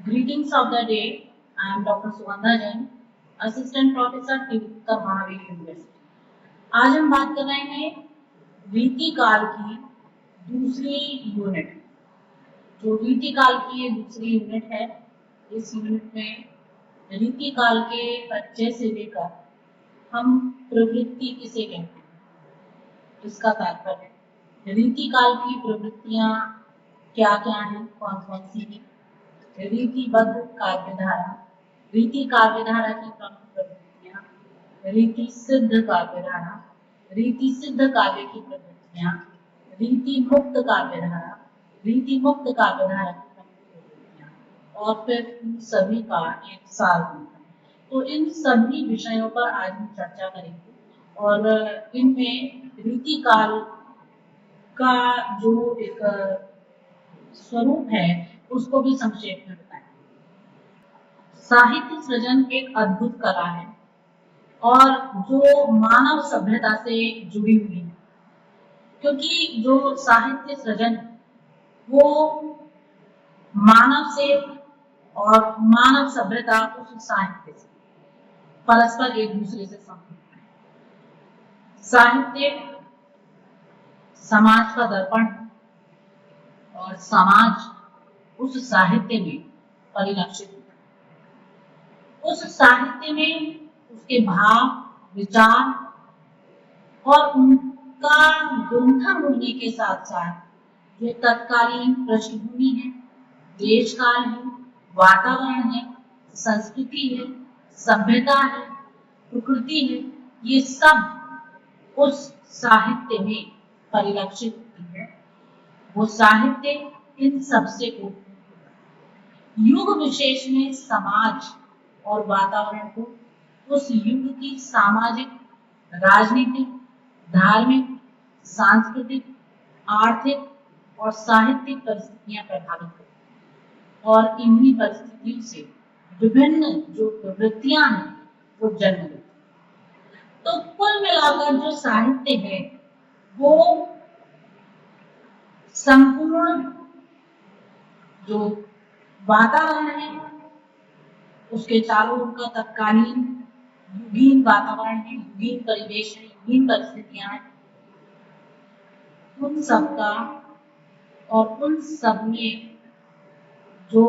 Greetings of the day. I am Dr. Sugandha Jain, Assistant Professor Tirupati Mahavir university. आज हम बात कर रहे हैं रीति काल की दूसरी यूनिट। जो रीति काल की ये दूसरी यूनिट है, इस यूनिट में रीति काल के परिचय से लेकर हम प्रवृत्ति किसे कहते हैं इसका तात्पर्य, रीति काल की प्रवृत्तियां क्या क्या हैं, कौन कौन सी हैं, रीतिबद्ध काव्यधारा, रीति काव्यधारा की प्रमुख प्रवृत्तियां, रीति सिद्ध काव्यधारा, रीति सिद्ध काव्य की प्रवृत्तियां, रीति मुक्त काव्यधारा, रीति मुक्त काव्यधारा की प्रमुख प्रवृत्तियां, और फिर इन सभी का एक सार होता है। तो इन सभी विषयों पर आज हम चर्चा करेंगे और इनमें रीति काल का जो एक स्वरूप है उसको भी संक्षेप में बताएं। साहित्य सृजन एक अद्भुत कला है और जो मानव सभ्यता से जुड़ी हुई है, क्योंकि जो साहित्य सृजन वो मानव से और मानव सभ्यता उस साहित्य से परस्पर एक दूसरे से संबंधित है। साहित्य समाज का दर्पण और समाज उस साहित्य में परिलक्षित होता है। उस साहित्य में उसके भाव, विचार और उनका गुंथन होने के साथ साथ जो तत्कालीन पृष्ठभूमि है, देश काल है, वातावरण है, संस्कृति है, सभ्यता है, प्रकृति है, ये सब उस साहित्य में परिलक्षित होती है। वो साहित्य इन सबसे युग विशेष में समाज और वातावरण को उस युग की सामाजिक, राजनीतिक, धार्मिक, सांस्कृतिक, आर्थिक और साहित्यिक परिस्थितियां प्रभावित करती हैं और इन्हीं परिस्थितियों से विभिन्न जो प्रवृत्तियां हैं वो जन्म लेती हैं। तो कुल मिलाकर जो साहित्य है वो संपूर्ण जो वातावरण है उसके चारों ओर का तत्कालीन युगीन वातावरण है, युगीन परिवेश है, युगीन परिस्थितियां हैं, उन सब का और उन सब में जो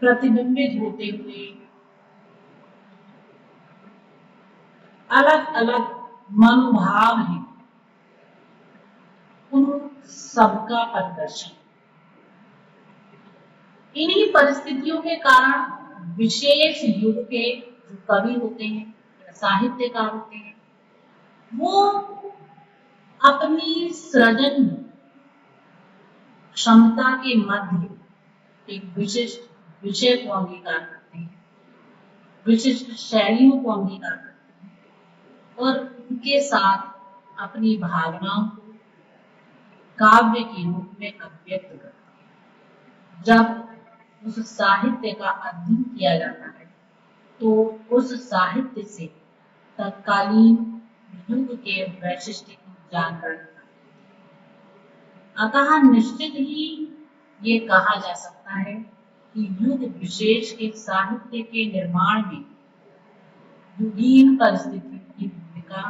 प्रतिबिंबित होते हुए अलग अलग मनोभाव हैं, उन सबका प्रदर्शन। इन्हीं परिस्थितियों के कारण विशेष युग के जो कवि होते हैं, साहित्यकार होते हैं, वो अपनी सृजन क्षमता के मध्य एक विशिष्ट विषय को अंगीकार करते हैं, विशिष्ट शैलियों को अंगीकार करते हैं और उनके साथ अपनी भावनाओं को काव्य के रूप में अभिव्यक्त करते हैं। जब उस साहित्य का अध्ययन किया जाता है तो उस साहित्य से तत्कालीन युग के वैशिष्ट की जानकारी प्राप्त होती है। अतः निश्चित ही ये कहा जा सकता है कि युग विशेष के साहित्य के निर्माण में युगीन परिस्थिति की भूमिका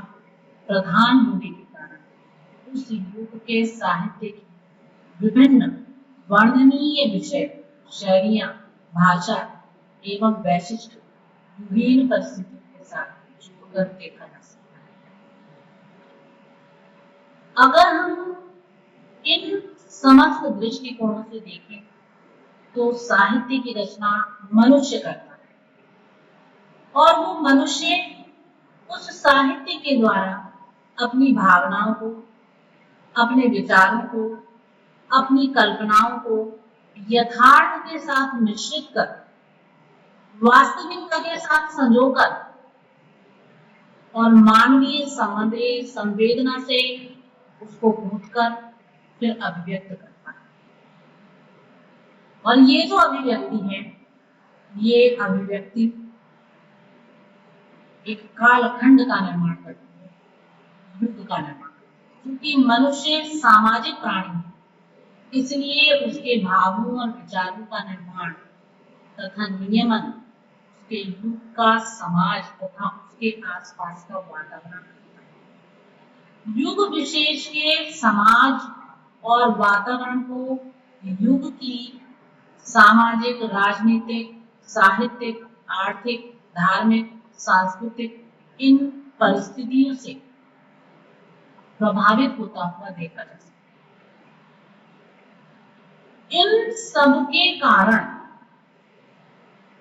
प्रधान होने के कारण उस युग के साहित्य की विभिन्न वर्णनीय विषय, शैलियां, भाषा एवं वैशिष्ट युगीन परिस्थितियों के साथ जोड़कर देखा जा सकता है। अगर हम इन समस्त दृष्टिकोणों से देखें तो साहित्य की रचना मनुष्य करता है और वो मनुष्य उस साहित्य के द्वारा अपनी भावनाओं को, अपने विचारों को, अपनी कल्पनाओं को यथार्थ के साथ मिश्रित कर, वास्तविकता के साथ संजोकर और मानवीय संवेदना संवेदना से उसको कूटकर फिर अभिव्यक्त करता है। और ये जो अभिव्यक्ति है, ये अभिव्यक्ति एक कालखंड का निर्माण करती है, युग का निर्माण, क्योंकि मनुष्य सामाजिक प्राणी है इसलिए उसके भावों और विचारों का निर्माण तथा नियमन उसके युग का समाज तथा उसके आसपास का वातावरण करता है। युग विशेष के समाज और वातावरण को युग की सामाजिक, राजनीतिक, साहित्यिक, आर्थिक, धार्मिक, सांस्कृतिक इन परिस्थितियों से प्रभावित होता हुआ देखा जा सकता है। इन सब के कारण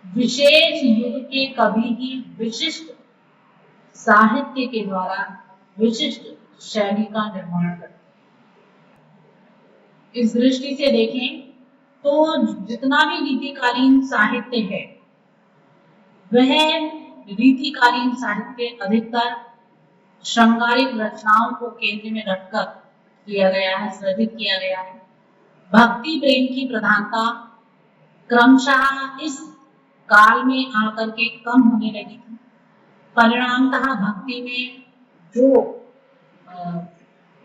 विशेष युग के कवि ही विशिष्ट साहित्य के द्वारा विशिष्ट शैली का निर्माण करते हैं। इस दृष्टि से देखें तो जितना भी रीतिकालीन साहित्य है वह रीतिकालीन साहित्य अधिकतर श्रृंगारिक रचनाओं को केंद्र में रखकर किया गया है, सृजित किया गया है। भक्ति प्रेम की प्रधानता क्रमशः इस काल में आकर के कम होने लगी थी। परिणामतः भक्ति में जो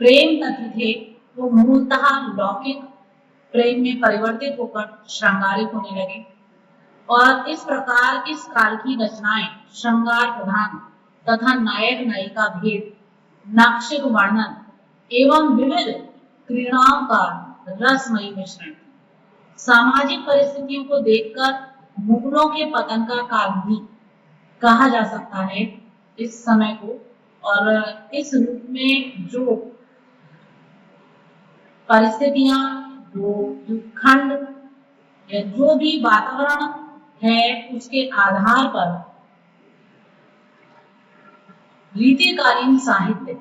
प्रेम तत्व थे वो मूलतः लौकिक प्रेम में परिवर्तित होकर श्रृंगारिक होने लगे और इस प्रकार इस काल की रचनाएं श्रृंगार प्रधान तथा नायक नायिका भेद, नाक्षिक वर्णन एवं विविध क्रीड़ाओं का रसमयी मिश्रण। सामाजिक परिस्थितियों को देखकर मुगलों के पतन का काल भी कहा जा सकता है इस समय को, और इस रूप में जो परिस्थितियां, जो खंड या जो भी वातावरण है उसके आधार पर रीतिकालीन साहित्य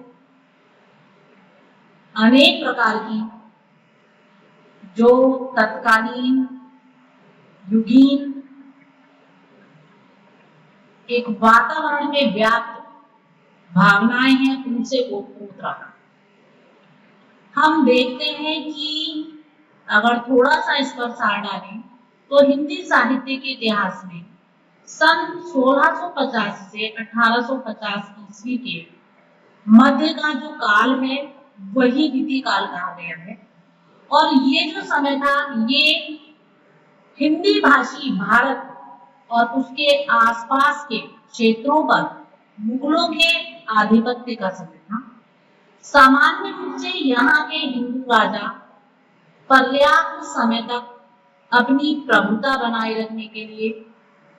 अनेक प्रकार की जो तत्कालीन युगीन एक वातावरण में व्याप्त भावनाएं हैं उनसे ओतप्रोत रहा। हम देखते हैं कि अगर थोड़ा सा इस पर सार डालें तो हिंदी साहित्य के इतिहास में सन 1650 से 1850 ईस्वी के मध्य का जो काल है वही रीति काल कहा गया है और ये जो समय था ये हिंदी भाषी भारत और उसके आसपास के क्षेत्रों पर मुगलों के आधिपत्य का समय था। सामान्य रूप से यहाँ के हिंदू राजा पर्याप्त समय तक अपनी प्रभुता बनाए रखने के लिए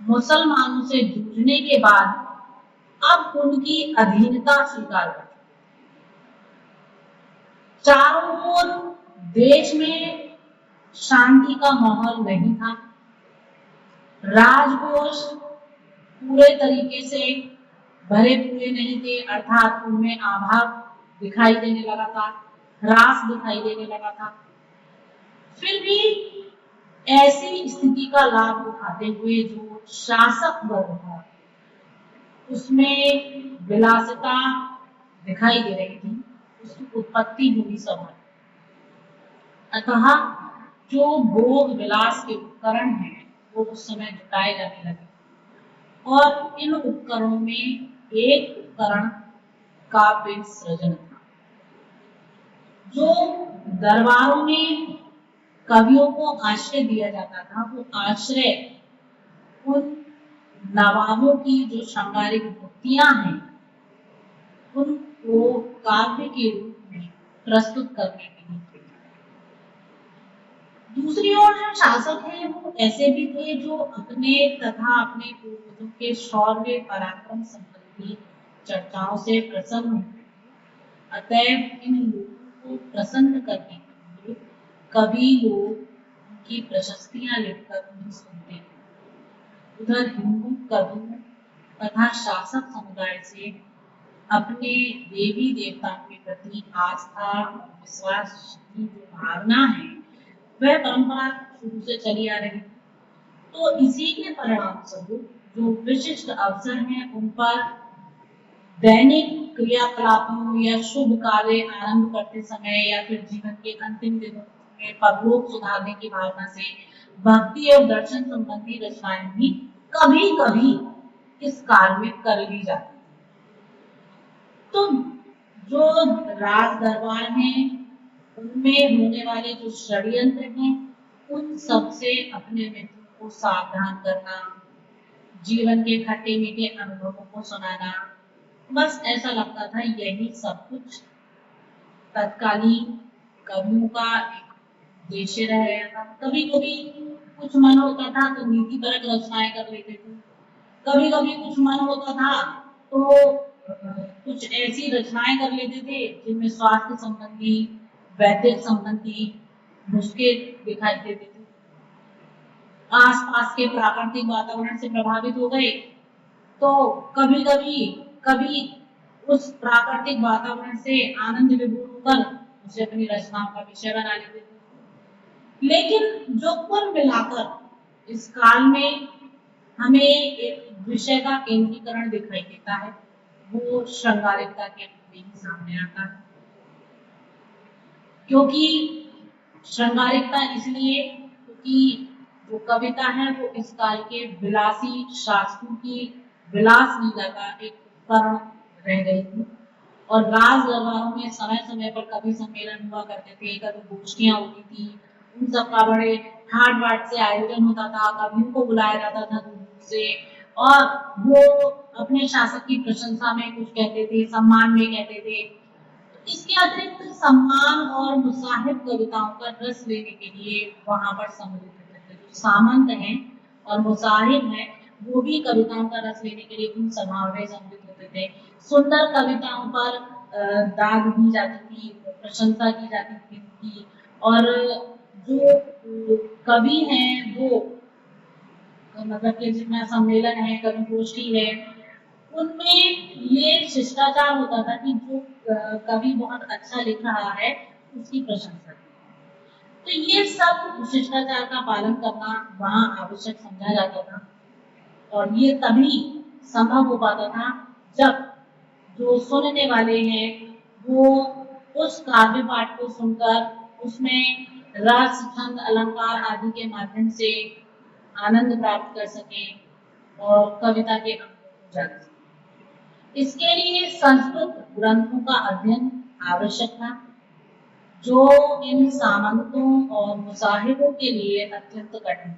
मुसलमानों से जूझने के बाद अब उनकी अधीनता स्वीकार कर चारों ओर देश में शांति का माहौल नहीं था। राजकोष पूरे तरीके से भरे पूरे नहीं थे, अर्थात उनमें अभाव दिखाई देने लगा था, ह्रास दिखाई देने लगा था। फिर भी ऐसी स्थिति का लाभ उठाते हुए जो शासक वर्ग था उसमें विलासिता दिखाई दे रही थी, उसकी उत्पत्ति हुई सभा। अतः जो भोग विलास के उपकरण हैं वो उस समय जुटाए जाने लगे और इन उपकरणों में एक उपकरण काव्य सृजन था। जो दरबारों में कवियों को आश्रय दिया जाता था वो आश्रय उन नवाबों की जो श्रृंगारिक वृत्तियां हैं उनको काव्य के रूप में प्रस्तुत करने के लिए। दूसरी ओर जो शासक हैं वो ऐसे भी थे जो अपने तथा अपने पूर्वजों के शौर्य पराक्रम संबंधी चर्चाओं से प्रसन्न होते थे। अतएव इन लोगों को प्रसन्न करने के लिए कवि लोग उनकी प्रशस्तियां लिखकर उन्हें सुनते थे। उधर हिंदू कवियों तथा शासक समुदाय से अपने देवी देवताओं के प्रति आस्था और विश्वास की जो भावना है वह परंपरा शुरू से चली आ रही। तो इसी के परिणाम स्वरूप जो विशिष्ट अवसर हैं उन पर दैनिक क्रियाकलापों या शुभ कार्य आरंभ करते समय या फिर जीवन के अंतिम दिनों में परलोक सुधारने की भावना से भक्ति और दर्शन संबंधी रचनाएं भी कभी कभी इस काल में कर ली जाती। तो जो राज दरबार में उनमें होने वाले जो षड्यंत्र हैं उन सब से अपने मित्रों को सावधान करना, जीवन के खट्टे मीठे अनुभवों को सुनाना, बस ऐसा लगता था यही सब कुछ तत्कालीन कवियों का एक उद्देश्य रह गया था। कभी कभी कुछ मन होता था तो नीतिपरक रचनाएं कर लेते थे, कभी कभी कुछ मन होता था तो कुछ ऐसी रचनाएं कर लेते थे जिनमें स्वास्थ्य संबंधी, वैद्य संबंधी नुस्खे दिखाई देते थे। आसपास के प्राकृतिक वातावरण से प्रभावित हो गए तो कभी कभी कभी उस प्राकृतिक वातावरण से आनंद विभोर होकर उसे अपनी रचनाओं का विषय बना लेते थे। लेकिन जो कुल मिलाकर इस काल में हमें एक विषय का केंद्रीकरण दिखाई देता है, वो श्रृंगारिकता के रूप में ही सामने आता है। क्योंकि श्रृंगारिकता इसलिए क्योंकि जो कविता है वो इस काल के विलासी शासकों की विलास लीला का एक उपकरण रह गई थी। और राज दरबारों में समय समय पर कवि सम्मेलन हुआ करते थे, कवि गोष्ठियां होती थी, उन सब का बड़े ठाट बाट से आयोजन होता था, कवियों को बुलाया जाता था दूर दूर से, और वो अपने शासक की प्रशंसा में कुछ कहते थे, सम्मान में कहते थे। इसके अतिरिक्त सम्मान और मुसाहिब कविताओं का रस लेने के लिए वहां पर सम्मिलित होते थे। जो सामंत हैं और मुसाहिब हैं वो भी कविताओं का रस लेने के लिए उन सभाओं में सम्मिलित होते थे। सुंदर कविताओं पर दाद दी जाती थी, प्रशंसा की जाती थी उनकी। और जो कवि हैं वो मतलब कि जितना सम्मेलन है, कवि गोष्ठी है, उनमें ये शिष्टाचार होता था कि जो कवि बहुत अच्छा लिख रहा है उसकी प्रशंसा की। तो ये सब शिष्टाचार का पालन करना वहां आवश्यक समझा जाता था। और ये तभी संभव हो पाता था जब जो सुनने वाले हैं वो उस काव्य पाठ को सुनकर उसमें रस, छंद, अलंकार आदि के माध्यम से आनंद प्राप्त कर सके और कविता के अनुभव को जान सके। इसके लिए संस्कृत ग्रंथों का अध्ययन आवश्यक था, जो इन सामंतों और मुसाहिबों के लिए अत्यंत कठिन।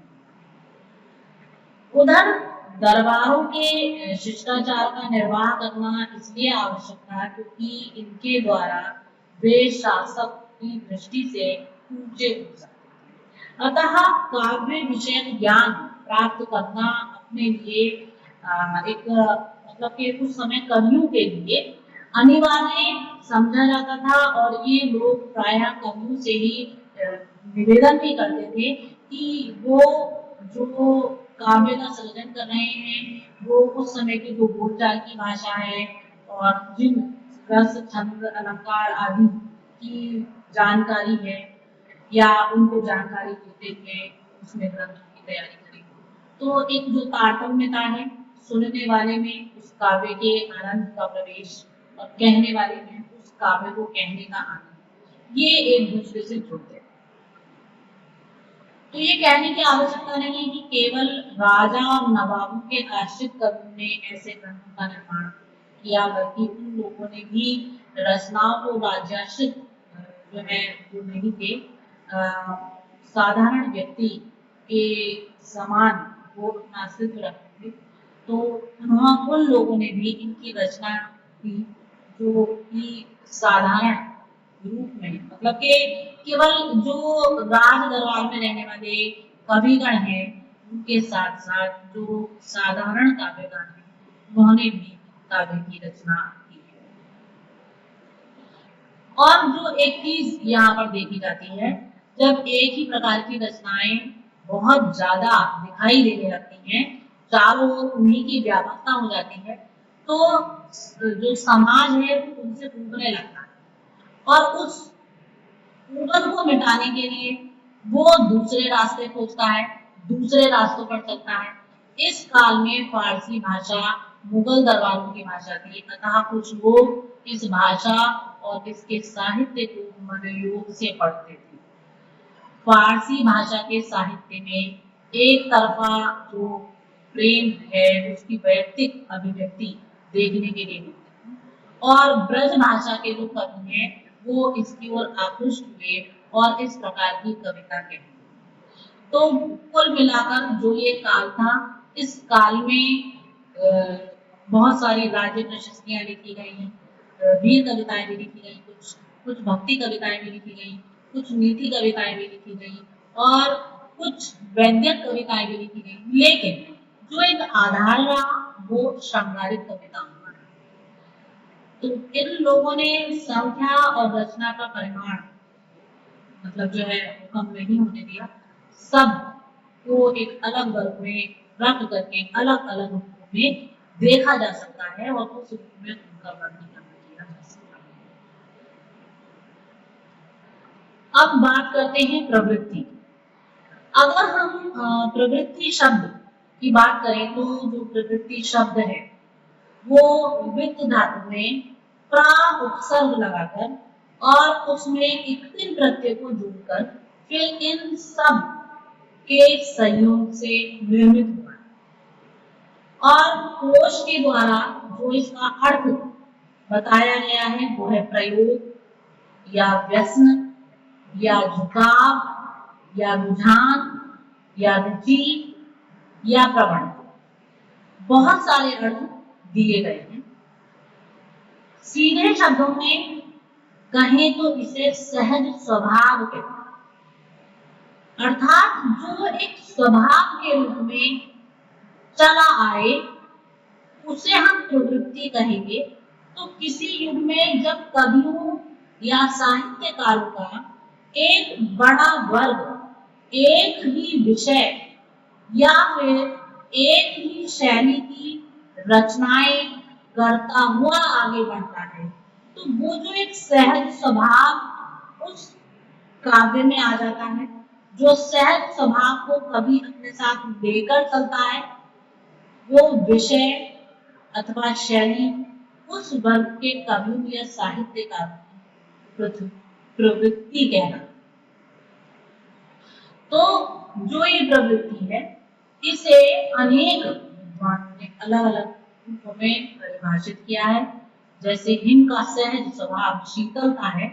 उधर दरबारों के शिष्टाचार का निर्वाह करना इसलिए आवश्यक था क्योंकि इनके द्वारा वे शासक की दृष्टि से ऊंचे हो सकते। अतः काव्य विषय ज्ञान प्राप्त करना अपने लिए एक मतलब कि उस समय कवियों के लिए अनिवार्य समझा जाता था। और ये लोग प्रायः कवियों से ही निवेदन भी करते थे कि वो जो काव्य का सृजन कर रहे हैं वो उस समय की जो बोलचाल की भाषा है और जिन रस, छंद, अलंकार आदि की जानकारी है या उनको जानकारी देते थे उसमें ग्रंथों की तैयारी करें। तो एक जो तारतम्यता है सुनने वाले में उस काव्य के आनंद का प्रवेश और कहने वाले में उस काव्य को कहने का आनंद, ये एक दूसरे से जुड़ते हैं। तो ये कहने की आवश्यकता नहीं है कि केवल राजा और नवाबों के आश्रित कवियों ने ऐसे ग्रंथों का निर्माण किया, बल्कि उन लोगों ने भी रचनाओं को राज्याश्रित जो है जो नहीं थे साधारण व्यक्ति के समान वो अपना अस्तित्व रखते थे, तो उन लोगों ने भी इनकी रचना की जो कि साधारण रूप में, मतलब कि केवल जो राज दरबार में रहने वाले कविगण हैं उनके साथ साथ जो साधारण काव्यकार हैं उन्होंने भी काव्य की रचना की है। और जो एक चीज यहाँ पर देखी जाती है, जब एक ही प्रकार की रचनाएं बहुत ज्यादा दिखाई देने लगती हैं, चारों ओर उन्हीं की व्यापकता हो जाती है, तो जो समाज है वो उनसे उबरने लगता है और उस उबन को मिटाने के लिए वो दूसरे रास्ते खोजता है, दूसरे रास्तों पर चलता है। इस काल में फारसी भाषा मुगल दरबारों की भाषा थी, अतः कुछ लोग इस भाषा और इसके साहित्य को मनोयोग से पढ़ते थे। फारसी भाषा के साहित्य में एक तरफा जो प्रेम है उसकी वैयक्तिक अभिव्यक्ति देखने के लिए मिलती है, और ब्रज भाषा के जो कवि हैं वो इसकी ओर आकृष्ट हुए और इस प्रकार की कविता कहते हैं। तो कुल मिलाकर जो ये काल था, इस काल में बहुत सारी राज्य प्रशस्तियां लिखी गई हैं, वीर कविताएं भी लिखी गई, कुछ कुछ भक्ति कविताएं भी लिखी गई, कुछ नीति कविताएं भी लिखी गई और कुछ वैद्यक कविताएं भी लिखी गई। लेकिन जो एक आधार रहा वो श्रृंगारिक कविताओं का है। तो इन लोगों ने संख्या और रचना का परिमाण मतलब जो है वो कम नहीं होने दिया, सब को एक अलग वर्ग में रख करके अलग अलग रूपों में देखा जा सकता है और उस रूप में उनका वर्गीकरण किया जा सकता है। अब बात करते हैं प्रवृत्ति। अगर हम प्रवृत्ति शब्द की बात करें तो जो प्रवृत्ति शब्द है वो वित्त धातु में प्रा उपसर्ग लगाकर और उसमें एक तीन प्रत्यय को जोड़कर फिर इन सब के संयोग से निर्मित हुआ है। और कोश के द्वारा जो इसका अर्थ बताया गया है वो है प्रयोग या व्यसन या झुकाव या रुझान या रुचि या प्रवण। बहुत सारे अर्थ दिए गए हैं। सीधे शब्दों में कहें तो इसे सहज स्वभाव कहते हैं, अर्थात जो एक स्वभाव के रूप में चला आए उसे हम प्रवृत्ति कहेंगे। तो किसी युग में जब कवियों या साहित्यकारों का एक बड़ा वर्ग एक ही विषय या फिर एक ही शैली की रचनाएं करता हुआ आगे बढ़ता है तो वो जो एक सहज स्वभाव उस काव्य में आ जाता है। जो सहज स्वभाव को कभी अपने साथ लेकर चलता है वो विषय अथवा शैली उस वर्ग के कवियों या साहित्यकारों की प्रवृत्ति कहना। तो जो ये प्रवृत्ति है इसे अनेक विद्वानों ने अलग अलग रूपों में परिभाषित किया है। जैसे हिम का सहज स्वभाव शीतलता है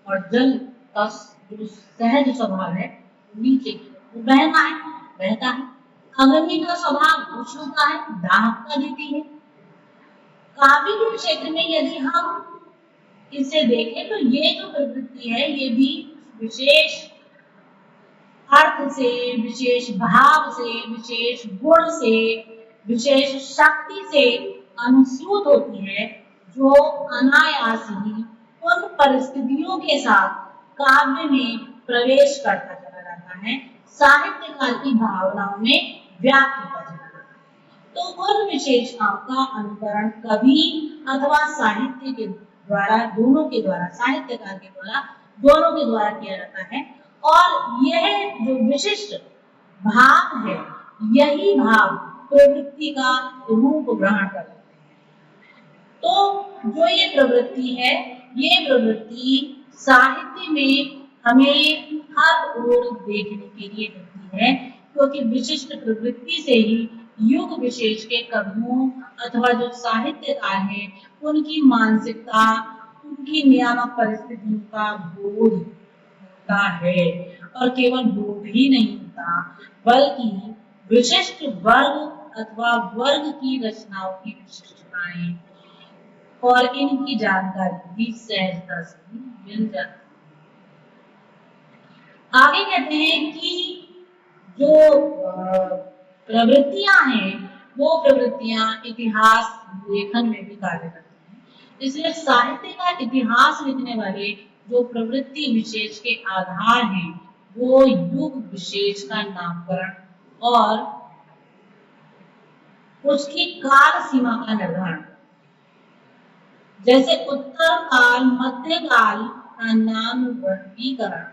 और जल का जो सहज स्वभाव है नीचे वो बहना है बहता है। अग्नि का स्वभाव उष्णता है दाहकता देती है। काव्य के क्षेत्र में यदि हम इसे देखें तो ये जो प्रवृत्ति है ये भी विशेष अर्थ से विशेष भाव से विशेष गुण से विशेष शक्ति से अनुसूत होती है जो अनायास ही उन परिस्थितियों के साथ काव्य में प्रवेश करता चला जाता है, साहित्यकार की भावनाओं में व्याप्त होता चला जाता है। तो उन विशेषताओं का अनुकरण कवि अथवा साहित्य के द्वारा दोनों के द्वारा साहित्यकार के द्वारा दोनों के द्वारा किया जाता है और यह जो विशिष्ट भाव है यही भाव प्रवृत्ति का रूप ग्रहण कर लेते हैं। तो जो ये प्रवृत्ति है ये प्रवृत्ति साहित्य में हमें हर ओर देखने के लिए मिलती है क्योंकि विशिष्ट प्रवृत्ति से ही युग विशेष के कवियों अथवा जो साहित्यकार हैं उनकी मानसिकता उनकी नियामक परिस्थितियों का बोध होता है और केवल बोध ही नहीं होता बल्कि विशिष्ट वर्ग अथवा वर्ग की रचनाओं की विशिष्टताएं और इनकी जानकारी भी सहजता से मिल जाती है। आगे कहते हैं कि जो प्रवृत्तियां हैं वो प्रवृत्तियां इतिहास लेखन में भी कार्य करती हैं। इसलिए साहित्य का इतिहास लिखने वाले जो प्रवृत्ति विशेष के आधार हैं वो युग विशेष का नामकरण और उसकी काल सीमा का निर्धारण। जैसे उत्तर काल मध्य काल का नाम वर्गीकरण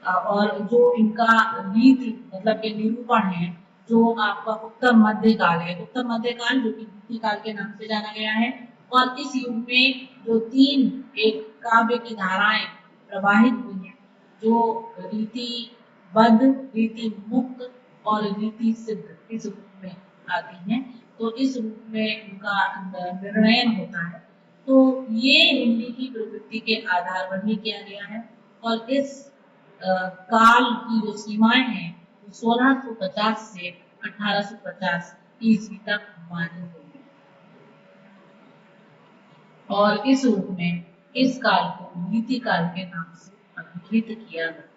और जो इनका रीति मतलब के निरूपण है जो आपका उत्तर मध्य काल है, उत्तर मध्य काल जो कि रीति काल के नाम से जाना गया है और इस युग में जो तीन एक काव्य की धाराएं प्रवाहित हुई है जो रीतिबद्ध रीति मुक्त और रीति सिद्ध इस रूप में आती हैं। तो इस रूप में उनका निर्णय होता है। तो ये हिंदी की प्रवृत्ति के आधार पर ही किया गया है और इस काल की जो सीमाएं हैं वो 1650 से 1850 ईस्वी तक मानी गई है और इस रूप में इस काल को नीति काल के नाम से अभिहित किया गया।